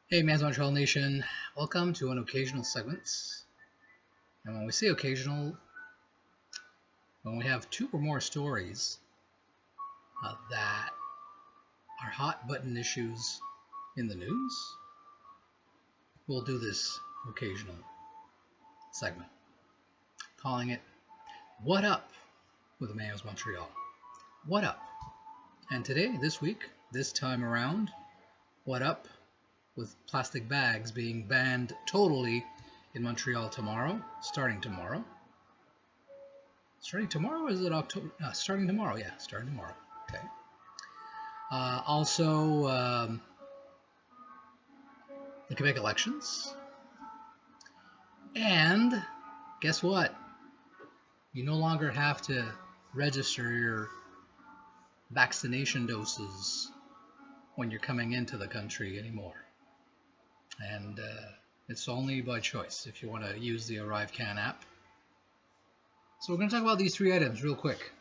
Hey, Man's Montreal Nation. Welcome to an occasional segments. And when we say occasional, when we have two or more stories that are hot button issues in the news, we'll do this occasional segment, calling it What Up with Man's Montreal. What Up? And today, this week, this time around, What Up with plastic bags being banned totally in Montreal tomorrow, starting tomorrow. Starting tomorrow? Or is it October? No, starting tomorrow. Yeah, starting tomorrow. Okay. Also, the Quebec elections. And guess what? You no longer have to register your vaccination doses when you're coming into the country anymore. And it's only by choice if you want to use the ArriveCan app. So we're going to talk about these three items real quick.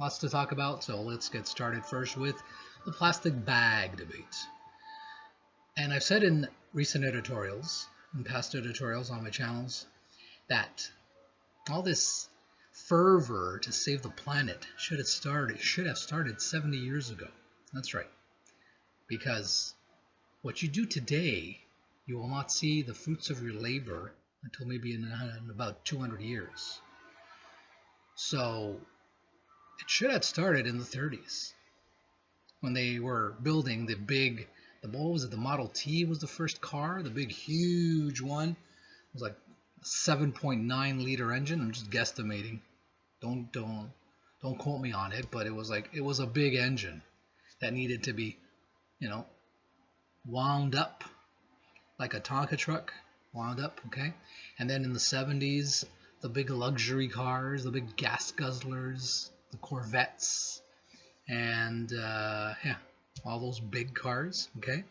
Lots to talk about, so let's get started first with the plastic bag debate. And I've said in recent editorials, in past editorials on my channels, that all this fervor to save the planet should have started 70 years ago. That's right. Because what you do today, you will not see the fruits of your labor until maybe in about 200 years. So it should have started in the 30s when they were building the big, what was it, the Model T was the first car, the big huge one. It was like a 7.9 liter engine. I'm just guesstimating. Don't quote me on it, but it was a big engine that needed to be, wound up like a Tonka truck, wound up, okay? And then in the 70s, the big luxury cars, the big gas guzzlers, the Corvettes, and all those big cars, okay?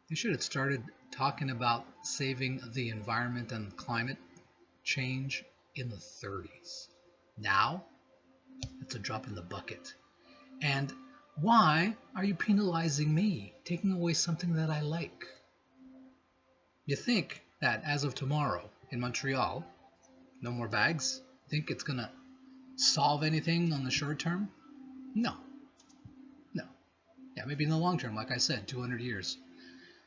They should have started talking about saving the environment and climate change in the 30s. Now, it's a drop in the bucket. And why are you penalizing me, taking away something that I like? You think that as of tomorrow in Montreal, no more bags? Think it's going to solve anything on the short term? No. Yeah, maybe in the long term, like I said, 200 years.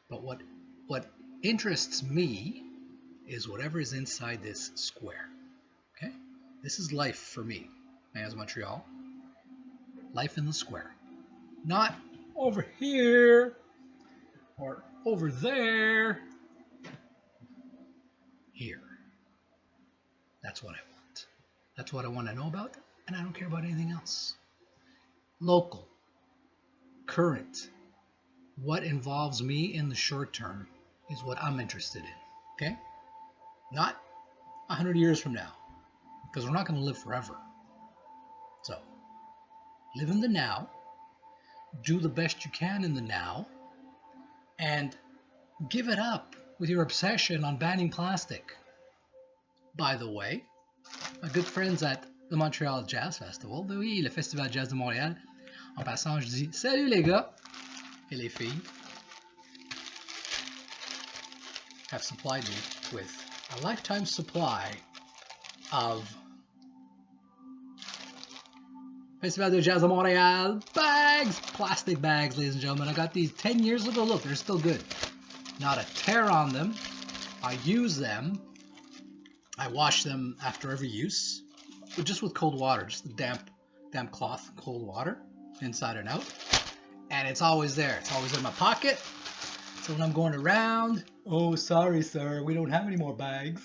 But what interests me is whatever is inside this square. Okay? This is life for me, as Montreal. Life in the square. Not over here or over there. Here. That's what I want. That's what I want to know about, and I don't care about anything else. Local. Current. What involves me in the short term is what I'm interested in. Okay? Not 100 years from now, because we're not going to live forever. So, live in the now, do the best you can in the now, and give it up with your obsession on banning plastic. By the way, my good friends at the Montreal Jazz Festival, oui, le Festival Jazz de Montréal. En passant, je dis salut les gars et les filles, have supplied me with a lifetime supply of Festival de Jazz de Montréal bags, plastic bags, ladies and gentlemen. I got these 10 years ago. Look, they're still good. Not a tear on them. I use them. I wash them after every use, but just with cold water, just the damp cloth, cold water, inside and out. And it's always there. It's always in my pocket. So when I'm going around, oh, sorry, sir, we don't have any more bags.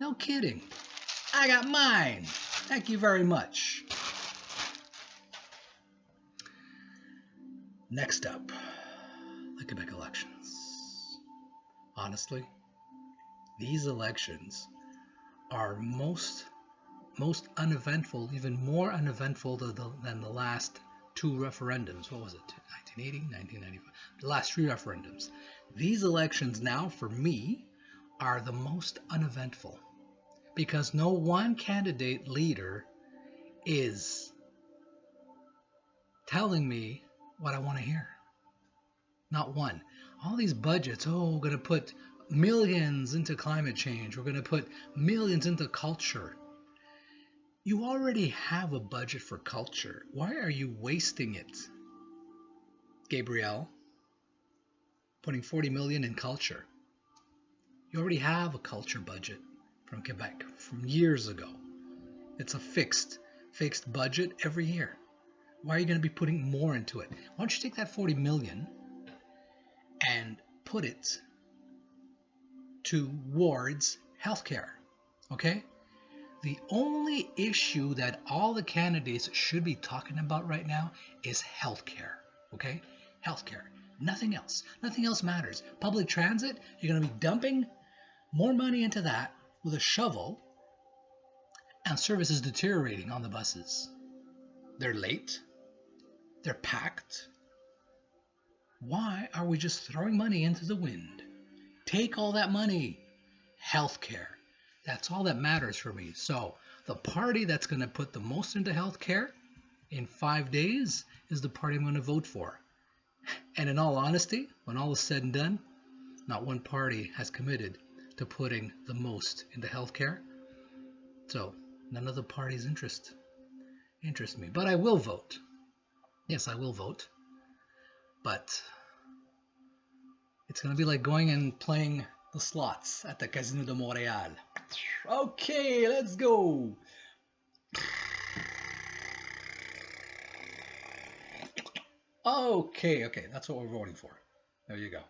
No kidding. I got mine. Thank you very much. Next up, the Quebec elections. Honestly, these elections are most uneventful, even more uneventful than the last two referendums. What was it? 1980, 1995. The last three referendums. These elections now, for me, are the most uneventful because no one candidate leader is telling me what I want to hear. Not one. All these budgets, oh, we're going to put millions into climate change. We're going to put millions into culture. You already have a budget for culture. Why are you wasting it? Gabrielle, putting 40 million in culture. You already have a culture budget from Quebec from years ago. It's a fixed budget every year. Why are you going to be putting more into it? Why don't you take that 40 million and put it towards healthcare? Okay? The only issue that all the candidates should be talking about right now is healthcare. Okay? Healthcare. Nothing else. Nothing else matters. Public transit, you're going to be dumping more money into that with a shovel, and service is deteriorating on the buses. They're late. They're packed. Why are we just throwing money into the wind? Take all that money. Healthcare. That's all that matters for me. So the party that's going to put the most into healthcare in 5 days is the party I'm going to vote for. And in all honesty, when all is said and done, not one party has committed to putting the most into healthcare. So none of the parties interest me. But I will vote. Yes, I will vote. But it's going to be like going and playing the slots at the Casino de Montreal. Okay, let's go. Okay, that's what we're voting for. There you go.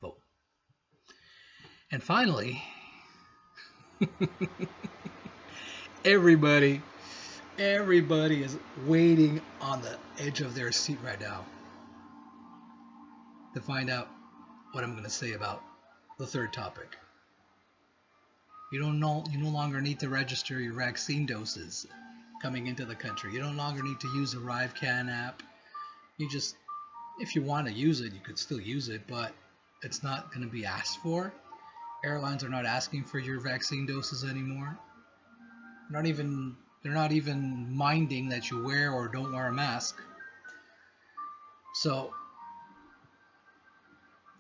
Vote. And finally, everybody is waiting on the edge of their seat right now to find out what I'm going to say about the third topic. You no longer need to register your vaccine doses coming into the country. You no longer need to use a ArriveCan app. You just, if you want to use it, you could still use it, but it's not going to be asked for. Airlines are not asking for your vaccine doses anymore. They're not even minding that you wear or don't wear a mask. So,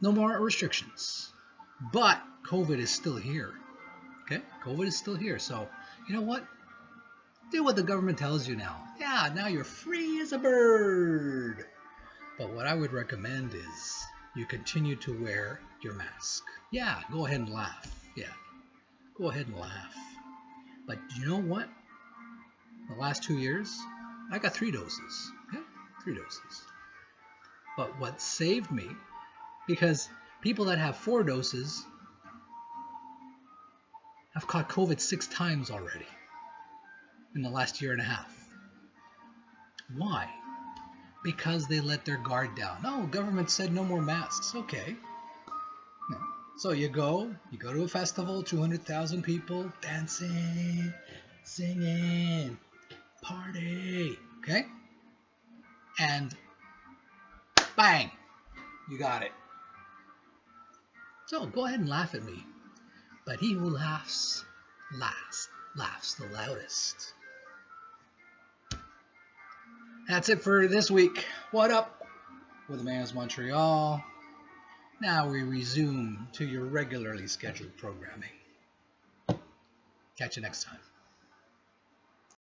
no more restrictions. But COVID is still here. Okay? COVID is still here. So, you know what? Do what the government tells you now. Yeah, now you're free as a bird. But what I would recommend is you continue to wear your mask. Yeah, go ahead and laugh. Yeah, go ahead and laugh. But you know what? The last 2 years, I got 3 doses. Okay? 3 doses. But what saved me, because people that have 4 doses have caught COVID 6 times already in the last year and a half. Why? Because they let their guard down. No, government said no more masks. Okay. No. So you go to a festival, 200,000 people dancing, singing, party. Okay? And bang, you got it. So go ahead and laugh at me. But he who laughs laughs the loudest. That's it for this week. What up with EMMANUELS Montreal? Now we resume to your regularly scheduled programming. Catch you next time.